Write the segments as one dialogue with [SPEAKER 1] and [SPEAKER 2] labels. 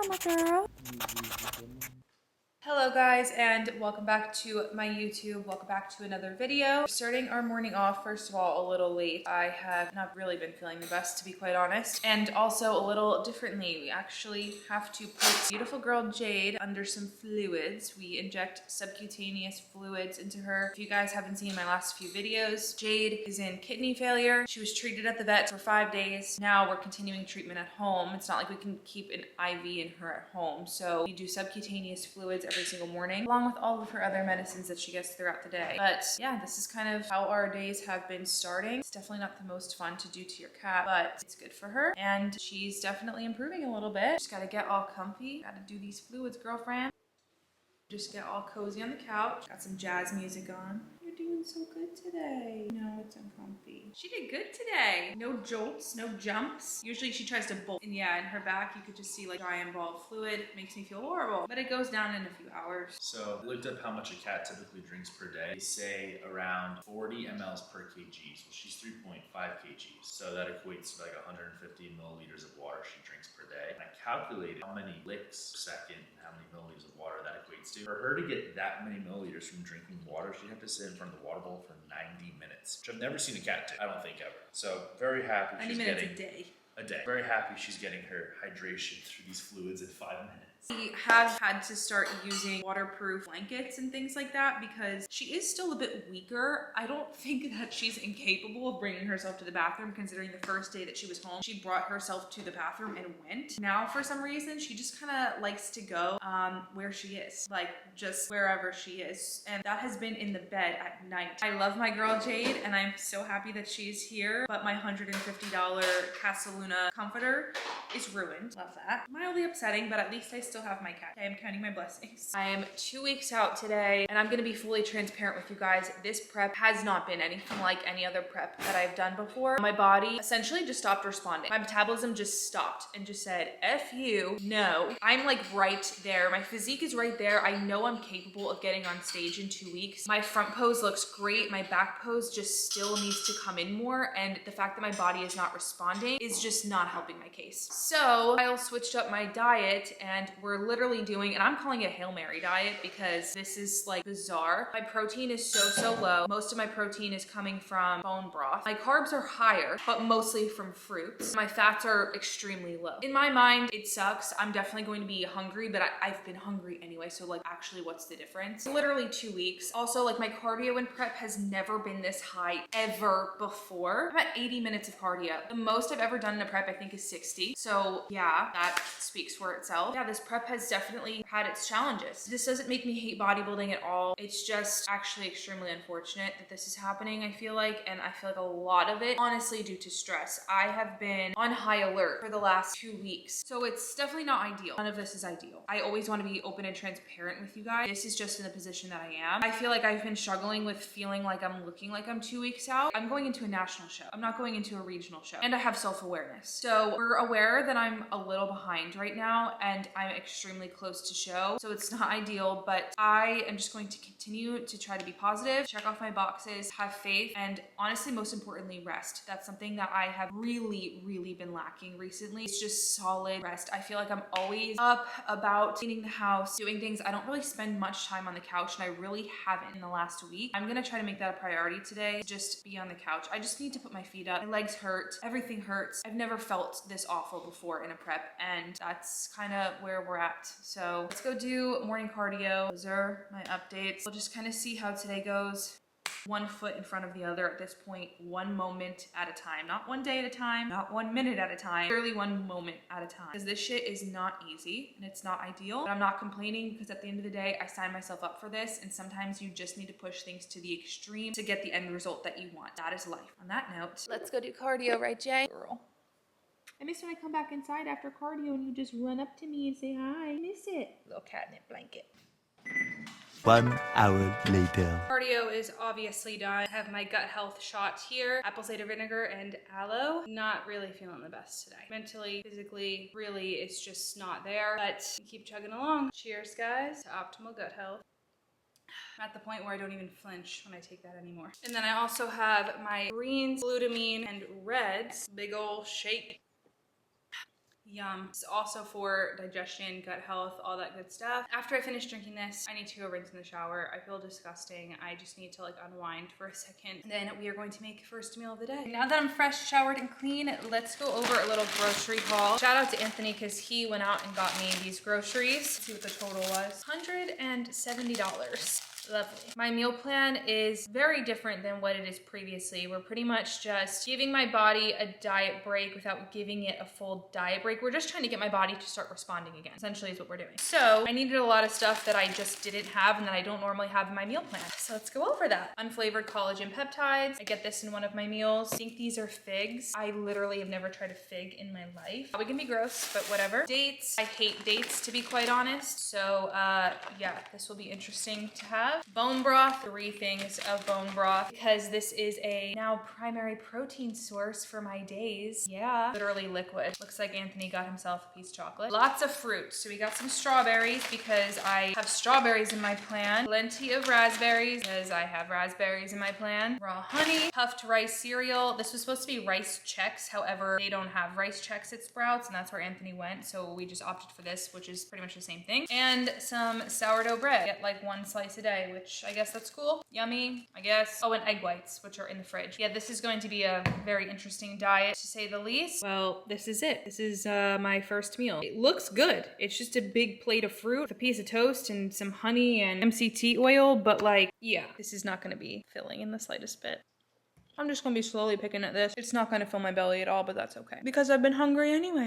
[SPEAKER 1] mama girl. Hello guys, and welcome back to my YouTube. Welcome back to another video. We're starting our morning off, first of all, a little late. I have not really been feeling the best, to be quite honest. And also a little differently. We actually have to put beautiful girl Jade under some fluids. We inject subcutaneous fluids into her. If you guys haven't seen my last few videos, Jade is in kidney failure. She was treated at the vet for 5 days. Now we're continuing treatment at home. It's not like we can keep an IV in her at home. So we do subcutaneous fluids every single morning, along with all of her other medicines that she gets throughout the day. But yeah, this is kind of how our days have been starting. It's definitely not the most fun to do to your cat, but it's good for her. And she's definitely improving a little bit. Just gotta get all comfy. Gotta do these fluids, girlfriend. Just get all cozy on the couch. Got some jazz music on. You're doing so good today. No, it's uncomfy. She did good today. No jolts, no jumps. Usually she tries to bolt. And yeah, in her back, you could just see like giant ball of fluid. Makes me feel horrible. But it goes down in a few hours.
[SPEAKER 2] So I looked up how much a cat typically drinks per day. They say around 40 mLs per kg. Well, she's 3.5 kgs. So that equates to like 150 milliliters of water she drinks per day. And I calculated how many licks per second and how many milliliters of water that equates to. For her to get that many milliliters from drinking water, she'd have to sit in front of the water bowl for 90 minutes, which I've never seen a cat do. I don't think ever. So very happy she's
[SPEAKER 1] 90 minutes
[SPEAKER 2] getting a day. Very happy she's getting her hydration through these fluids in 5 minutes.
[SPEAKER 1] We have had to start using waterproof blankets and things like that because she is still a bit weaker. I don't think that she's incapable of bringing herself to the bathroom, considering the first day that she was home, she brought herself to the bathroom and went. Now, for some reason, she just kind of likes to go where she is, like just wherever she is. And that has been in the bed at night. I love my girl Jade, and I'm so happy that she's here, but my $150 Casaluna comforter is ruined. Love that. Mildly upsetting, but at least I still have my cat. I am counting my blessings. I am 2 weeks out today, and I'm gonna be fully transparent with you guys. This prep has not been anything like any other prep that I've done before. My body essentially just stopped responding. My metabolism just stopped and just said, F you, no. I'm like right there. My physique is right there. I know I'm capable of getting on stage in 2 weeks. My front pose looks great. My back pose just still needs to come in more, and the fact that my body is not responding is just not helping my case. So I switched up my diet, and we're literally doing, and I'm calling it a Hail Mary diet because this is like bizarre. My protein is so low. Most of my protein is coming from bone broth. My carbs are higher, but mostly from fruits. My fats are extremely low. In my mind, it sucks. I'm definitely going to be hungry, but I've been hungry anyway. So like, actually, what's the difference? Literally 2 weeks. Also, like my cardio in prep has never been this high ever before. I'm at 80 minutes of cardio. The most I've ever done in a prep, I think, is 60. So yeah, that speaks for itself. Yeah, this prep has definitely had its challenges. This doesn't make me hate bodybuilding at all. It's just actually extremely unfortunate that this is happening, I feel like, and I feel like a lot of it, honestly, due to stress. I have been on high alert for the last 2 weeks, so it's definitely not ideal. None of this is ideal. I always want to be open and transparent with you guys. This is just in the position that I am. I feel like I've been struggling with feeling like I'm looking like I'm 2 weeks out. I'm going into a national show. I'm not going into a regional show, and I have self-awareness. So we're aware that I'm a little behind right now, and I'm extremely close to show, so it's not ideal, but I am just going to continue to try to be positive, check off my boxes, have faith, and honestly, most importantly, rest. That's something that I have really been lacking recently. It's just solid rest. I feel like I'm always up, about, cleaning the house, doing things. I don't really spend much time on the couch, and I really haven't in the last week. I'm gonna try to make that a priority today, just be on the couch. I just need to put my feet up. My legs hurt, everything hurts. I've never felt this awful before in a prep, and that's kind of where we're at. So let's go do morning cardio. Those are my updates. We'll just kind of see how today goes. One foot in front of the other at this point, one moment at a time. Not one day at a time, not 1 minute at a time, literally one moment at a time. Because this shit is not easy and it's not ideal, but I'm not complaining because at the end of the day, I signed myself up for this, and sometimes you just need to push things to the extreme to get the end result that you want. That is life. On that note, let's go do cardio, right, Jay? Girl. I miss when I come back inside after cardio and you just run up to me and say hi. I miss it. Little catnip blanket.
[SPEAKER 3] 1 hour later.
[SPEAKER 1] Cardio is obviously done. I have my gut health shots here. Apple cider vinegar and aloe. Not really feeling the best today. Mentally, physically, really, it's just not there. But keep chugging along. Cheers, guys, to optimal gut health. I'm at the point where I don't even flinch when I take that anymore. And then I also have my greens, glutamine, and reds. Big ol' shake. Yum. It's also for digestion, gut health, all that good stuff. After I finish drinking this, I need to go rinse in the shower. I feel disgusting. I just need to like unwind for a second. And then we are going to make first meal of the day. Now that I'm fresh, showered, and clean, let's go over a little grocery haul. Shout out to Anthony because he went out and got me these groceries. Let's see what the total was. $170. Lovely. My meal plan is very different than what it is previously. We're pretty much just giving my body a diet break without giving it a full diet break. We're just trying to get my body to start responding again, essentially is what we're doing. So I needed a lot of stuff that I just didn't have and that I don't normally have in my meal plan. So let's go over that. Unflavored collagen peptides. I get this in one of my meals. I think these are figs. I literally have never tried a fig in my life. Probably gonna be gross, but whatever. Dates. I hate dates, to be quite honest. So yeah, this will be interesting to have. Bone broth, 3 things of bone broth because this is a now primary protein source for my days. Yeah, literally liquid. Looks like Anthony got himself a piece of chocolate. Lots of fruit. So we got some strawberries because I have strawberries in my plan. Plenty of raspberries because I have raspberries in my plan. Raw honey, puffed rice cereal. This was supposed to be rice Chex. However, they don't have rice Chex at Sprouts and that's where Anthony went. So we just opted for this, which is pretty much the same thing. And some sourdough bread. Get like 1 slice a day, which I guess that's cool. Yummy, I guess. Oh, and egg whites, which are in the fridge. Yeah, this is going to be a very interesting diet, to say the least. Well, this is it. This is my first meal. It looks good. It's just a big plate of fruit with a piece of toast and some honey and MCT oil, but like, yeah, this is not gonna be filling in the slightest bit. I'm just gonna be slowly picking at this. It's not gonna fill my belly at all, but that's okay. Because I've been hungry anyway.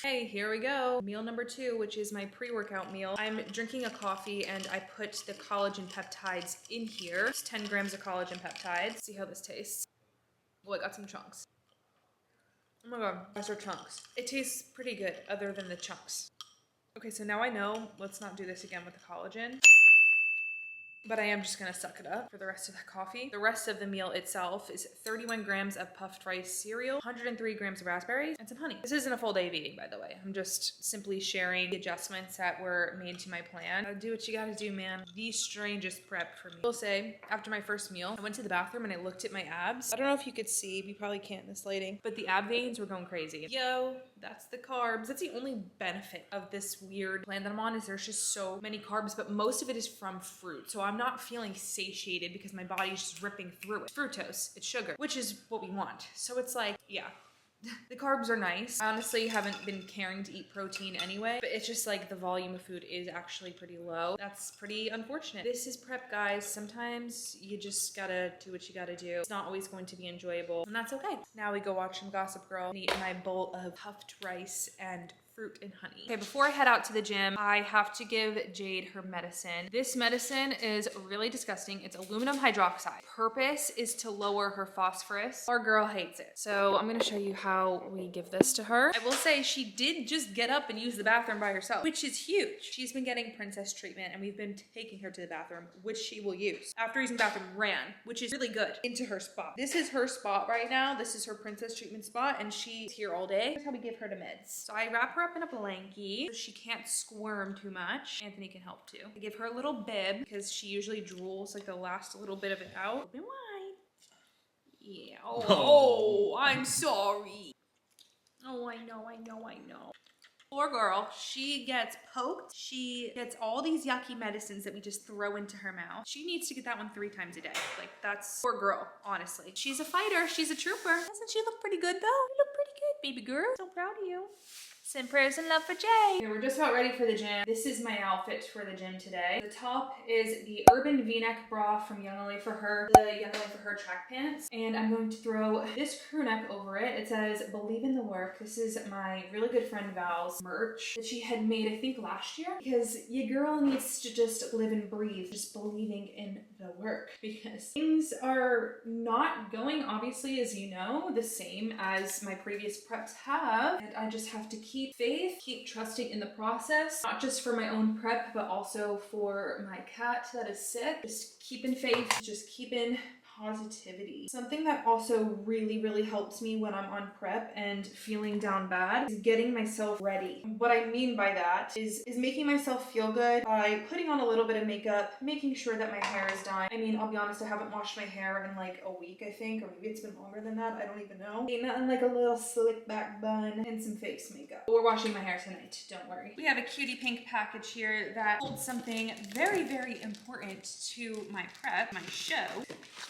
[SPEAKER 1] Hey, here we go. Meal number 2, which is my pre-workout meal. I'm drinking a coffee and I put the collagen peptides in here. It's 10 grams of collagen peptides. See how this tastes. Oh, I got some chunks. Oh my god, those are chunks. It tastes pretty good other than the chunks. Okay, so now I know, let's not do this again with the collagen. But I am just gonna suck it up for the rest of the coffee. The rest of the meal itself is 31 grams of puffed rice cereal, 103 grams of raspberries, and some honey. This isn't a full day of eating, by the way. I'm just simply sharing the adjustments that were made to my plan. Gotta do what you gotta do, man. The strangest prep for me. I will say, after my first meal, I went to the bathroom and I looked at my abs. I don't know if you could see, you probably can't in this lighting, but the ab veins were going crazy. Yo, that's the carbs. That's the only benefit of this weird plan that I'm on is there's just so many carbs, but most of it is from fruit. So I'm not feeling satiated because my body's just ripping through it. It's fructose, it's sugar, which is what we want. So it's like, yeah. The carbs are nice. I honestly haven't been caring to eat protein anyway, but it's just like the volume of food is actually pretty low. That's pretty unfortunate. This is prep, guys. Sometimes you just gotta do what you gotta do. It's not always going to be enjoyable, and that's okay. Now we go watch some Gossip Girl and eat my bowl of puffed rice and fruit and honey. Okay, before I head out to the gym, I have to give Jade her medicine. This medicine is really disgusting. It's aluminum hydroxide. Purpose is to lower her phosphorus. Our girl hates it. So I'm gonna show you how we give this to her. I will say she did just get up and use the bathroom by herself, which is huge. She's been getting princess treatment and we've been taking her to the bathroom, which she will use. After using the bathroom, ran, which is really good, into her spot. This is her spot right now. This is her princess treatment spot and she's here all day. That's how we give her the meds. So I wrap her up in a blankie so she can't squirm too much. Anthony can help too. I give her a little bib because she usually drools like the last little bit of it out. Open wide. Yeah. Oh, I'm sorry. Oh, I know. Poor girl, she gets poked. She gets all these yucky medicines that we just throw into her mouth. She needs to get that one 3 times a day. Like, that's poor girl, honestly. She's a fighter. She's a trooper. Doesn't she look pretty good, though? You look pretty good, baby girl. So proud of you. Send prayers and love for Jay. Okay, we're just about ready for the gym. This is my outfit for the gym today. The top is the Urban V-neck bra from Young Alli for her, the Young Alli for her track pants. And I'm going to throw this crew neck over it. It says, believe in the work. This is my really good friend Val's merch that she had made, I think, last year. Because your girl needs to just live and breathe, just believing in the work. Because things are not going, obviously, as you know, the same as my previous preps have. And I just have to keep faith, keep trusting in the process, not just for my own prep, but also for my cat that is sick. Just keeping faith, just keeping positivity. Something that also really helps me when I'm on prep and feeling down bad is getting myself ready. What I mean by that is making myself feel good by putting on a little bit of makeup, making sure that my hair is done. I mean, I'll be honest, I haven't washed my hair in like a week, I think, or maybe it's been longer than that. I don't even know. Ain't nothing like a little slick back bun and some face makeup. But we're washing my hair tonight, don't worry. We have a cutie pink package here that holds something very important to my prep, my show.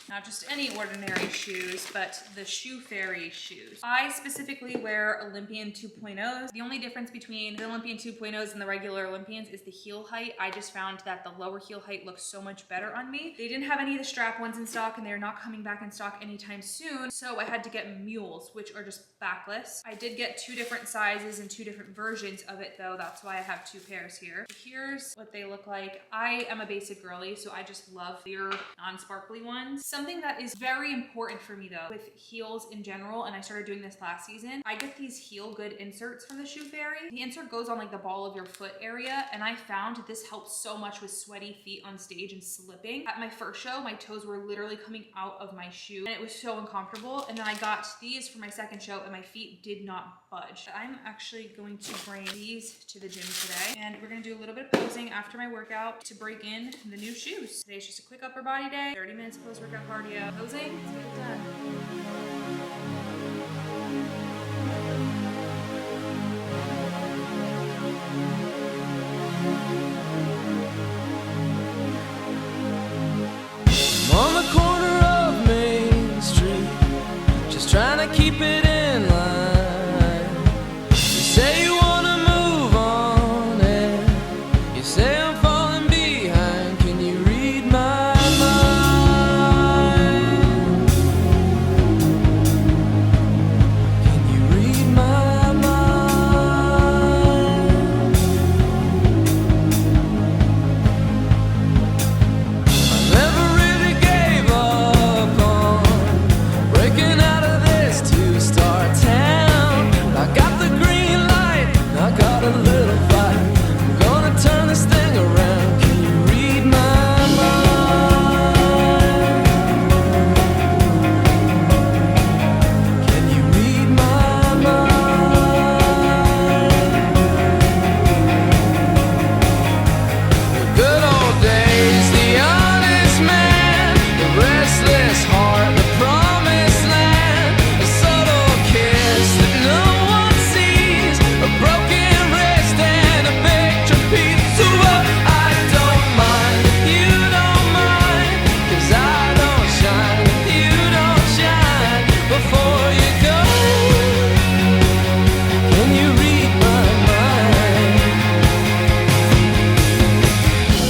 [SPEAKER 1] Not just any ordinary shoes, but the Shoe Fairy shoes. I specifically wear Olympian 2.0s. The only difference between the Olympian 2.0s and the regular Olympians is the heel height. I just found that the lower heel height looks so much better on me. They didn't have any of the strap ones in stock, and they're not coming back in stock anytime soon, so I had to get mules, which are just backless. I did get 2 different sizes and 2 different versions of it though. That's why I have 2 pairs here. Here's what they look like. I am a basic girly, so I just love clear, non-sparkly ones. Something that is very important for me though with heels in general, and I started doing this last season, I get these heel good inserts from the Shoe Fairy. The insert goes on like the ball of your foot area, and I found this helps so much with sweaty feet on stage and slipping. At my first show, my toes were literally coming out of my shoe and it was so uncomfortable, and then I got these for my second show and my feet did not budge. I'm actually going to bring these to the gym today, and we're gonna do a little bit of posing after my workout to break in the new shoes. Today's just a quick upper body day, 30 minutes of post-workout cardio. Posing, let's get it done.
[SPEAKER 4] On the corner of Main Street, just trying to keep it in line. You say you wanna move on, and you say I'm falling behind. Can you read my mind? Can you read my mind? I never really gave up on breaking out of this two-star town. I got the green light, I got a little fight. I'm gonna turn this thing around. Can you read my mind? Can you read my mind? The good old days, the honest man, the restless heart, the promised land, a subtle kiss that no one sees, a broken wrist and a big trapeze. So I don't mind if you don't mind, 'cause I don't shine if you don't shine. Before you go, can you read my mind?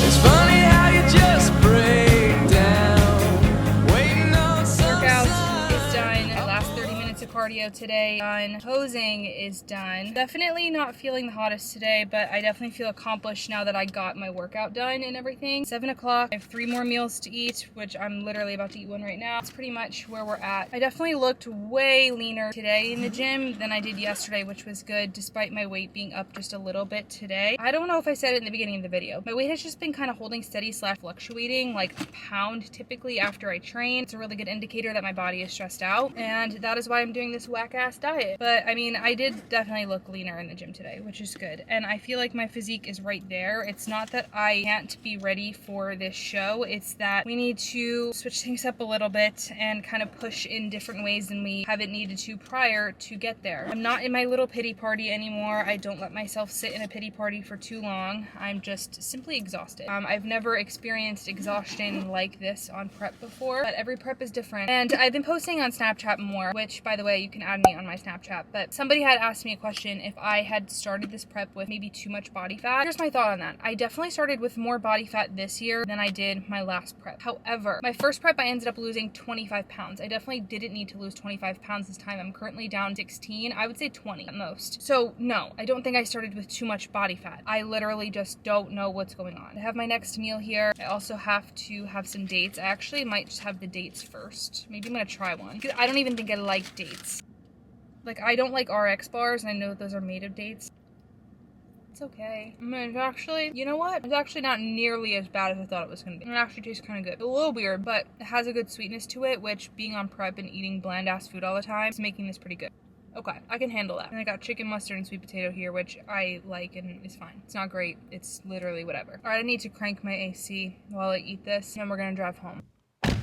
[SPEAKER 4] It's funny how you just break down, waiting on some
[SPEAKER 1] Workout
[SPEAKER 4] sign.
[SPEAKER 1] is done. Last 30 minutes of cardio today done. Posing is done. Definitely not feeling the hottest today, but I definitely feel accomplished now that I got my workout done and everything. 7 o'clock. I have 3 more meals to eat, which I'm literally about to eat one right now. It's pretty much where we're at. I definitely looked way leaner today in the gym than I did yesterday, which was good despite my weight being up just a little bit today. I don't know if I said it in the beginning of the video. My weight has just been kind of holding steady / fluctuating like a pound typically after I train. It's a really good indicator that my body is stressed out, and that is why I'm doing this whack ass diet. But I mean, I did definitely look leaner in the gym today, which is good. And I feel like my physique is right there. It's not that I can't be ready for this show. It's that we need to switch things up a little bit and kind of push in different ways than we haven't needed to prior to get there. I'm not in my little pity party anymore. I don't let myself sit in a pity party for too long. I'm just simply exhausted. I've never experienced exhaustion like this on prep before, but every prep is different. And I've been posting on Snapchat more, which by the way, you can add me on my Snapchat. But somebody had asked me a question if I had started this prep with maybe too much body fat. Here's my thought on that. I definitely started with more body fat this year than I did my last prep. However, my first prep, I ended up losing 25 pounds. I definitely didn't need to lose 25 pounds this time. I'm currently down 16. I would say 20 at most. So no, I don't think I started with too much body fat. I literally just don't know what's going on. I have my next meal here. I also have to have some dates. I actually might just have the dates first. Maybe I'm gonna try one. I don't even think I like dates. Like, I don't like RX bars, and I know those are made of dates. It's okay. I mean, it's actually, you know what? It's actually not nearly as bad as I thought it was gonna be. It actually tastes kind of good. A little weird, but it has a good sweetness to it, which being on prep and eating bland ass food all the time is making this pretty good. Okay, I can handle that. And I got chicken, mustard, and sweet potato here, which I like and is fine. It's not great. It's literally whatever. All right, I need to crank my AC while I eat this, and then we're gonna drive home.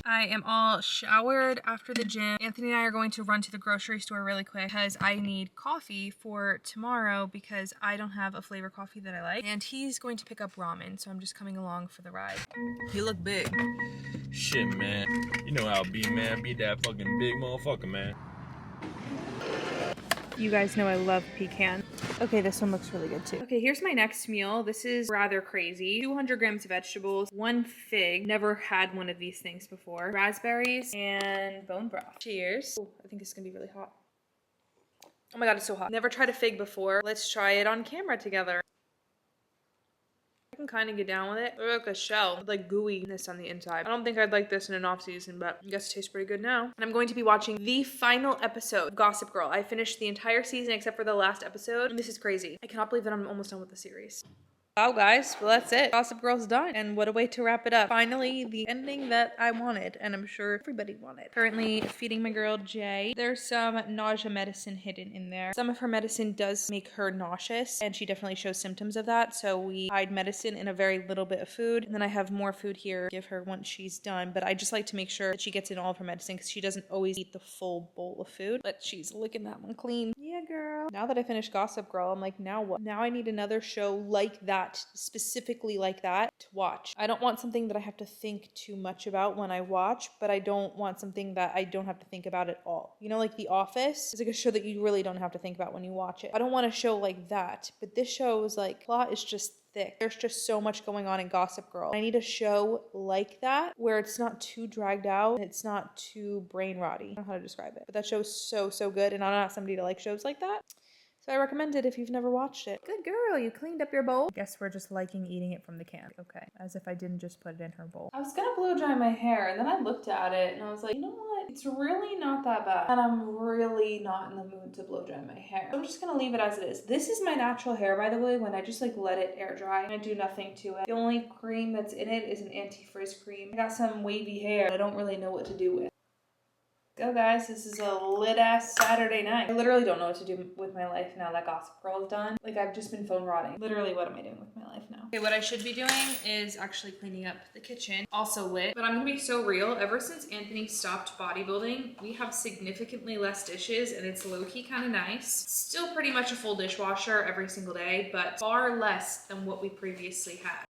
[SPEAKER 1] I am all showered after the gym. Anthony and I are going to run to the grocery store really quick because I need coffee for tomorrow because I don't have a flavor coffee that I like. And he's going to pick up ramen, so I'm just coming along for the ride. You look big.
[SPEAKER 5] Shit, man. You know how I be, man. Be that fucking big motherfucker, man.
[SPEAKER 1] You guys know I love pecan. Okay, this one looks really good too. Okay, here's my next meal. This is rather crazy. 200 grams of vegetables, 1 fig. Never had one of these things before. Raspberries and bone broth. Cheers. Oh, I think this is gonna be really hot. Oh my God, it's so hot. Never tried a fig before. Let's try it on camera together. I can kind of get down with it. They're like a shell with like gooiness on the inside. I don't think I'd like this in an off season, but I guess it tastes pretty good now. And I'm going to be watching the final episode of Gossip Girl. I finished the entire season except for the last episode, and this is crazy. I cannot believe that I'm almost done with the series. Wow, guys, well, that's it. Gossip Girl's done, and what a way to wrap it up. Finally, the ending that I wanted, and I'm sure everybody wanted. Currently feeding my girl Jade. There's some nausea medicine hidden in there. Some of her medicine does make her nauseous, and she definitely shows symptoms of that, so we hide medicine in a very little bit of food, and then I have more food here to give her once she's done, but I just like to make sure that she gets in all of her medicine because she doesn't always eat the full bowl of food, but she's licking that one clean. Yeah, girl. Now that I finished Gossip Girl, I'm like, now what? Now I need another show like that, specifically like that, to watch. I don't want something that I have to think too much about when I watch, but I don't want something that I don't have to think about at all. You know, like The Office is like a show that you really don't have to think about when you watch it. I don't want a show like that, but this show is like, plot is just thick. There's just so much going on in Gossip Girl. I need a show like that where it's not too dragged out and it's not too brain rotty. I don't know how to describe it, but that show is so good, and I'm not somebody to like shows like that. So I recommend it if you've never watched it. Good girl, you cleaned up your bowl. Guess we're just liking eating it from the can. Okay, as if I didn't just put it in her bowl. I was gonna blow dry my hair, and then I looked at it and I was like, you know what? It's really not that bad. And I'm really not in the mood to blow dry my hair. So I'm just gonna leave it as it is. This is my natural hair, by the way, when I just like let it air dry and I do nothing to it. The only cream that's in it is an anti-frizz cream. I got some wavy hair that I don't really know what to do with. Go guys, this is a lit ass Saturday night. I literally don't know what to do with my life now that Gossip Girl is done. Like, I've just been phone rotting. Literally, what am I doing with my life now? Okay, what I should be doing is actually cleaning up the kitchen. Also lit, but I'm gonna be so real. Ever since Anthony stopped bodybuilding, we have significantly less dishes, and it's low-key kind of nice. Still pretty much a full dishwasher every single day, but far less than what we previously had.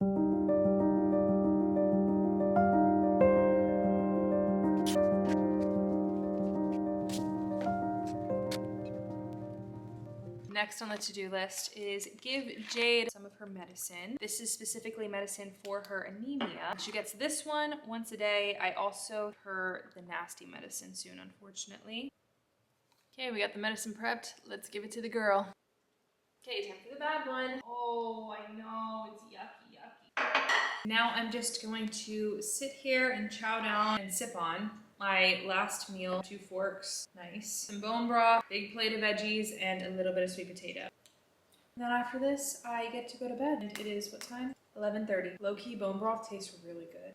[SPEAKER 1] Next on the to-do list is give Jade some of her medicine. This is specifically medicine for her anemia. She gets this one once a day. I also give her the nasty medicine soon, unfortunately. Okay, we got the medicine prepped. Let's give it to the girl. Okay, time for the bad one. Oh, I know, it's yucky. Now I'm just going to sit here and chow down and sip on my last meal. 2 forks, nice. Some bone broth, big plate of veggies, and a little bit of sweet potato. And then after this, I get to go to bed. And it is, what time? 11:30. Low-key bone broth tastes really good.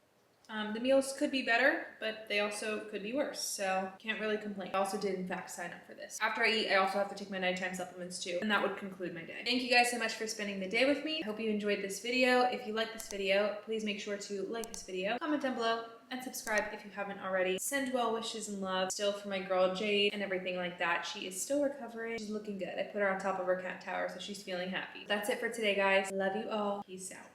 [SPEAKER 1] The meals could be better, but they also could be worse, so can't really complain. I also did, in fact, sign up for this. After I eat, I also have to take my nighttime supplements too, and that would conclude my day. Thank you guys so much for spending the day with me. I hope you enjoyed this video. If you like this video, please make sure to like this video, comment down below, and subscribe if you haven't already. Send well wishes and love still for my girl Jade and everything like that. She is still recovering. She's looking good. I put her on top of her cat tower, so she's feeling happy. That's it for today, guys. Love you all. Peace out.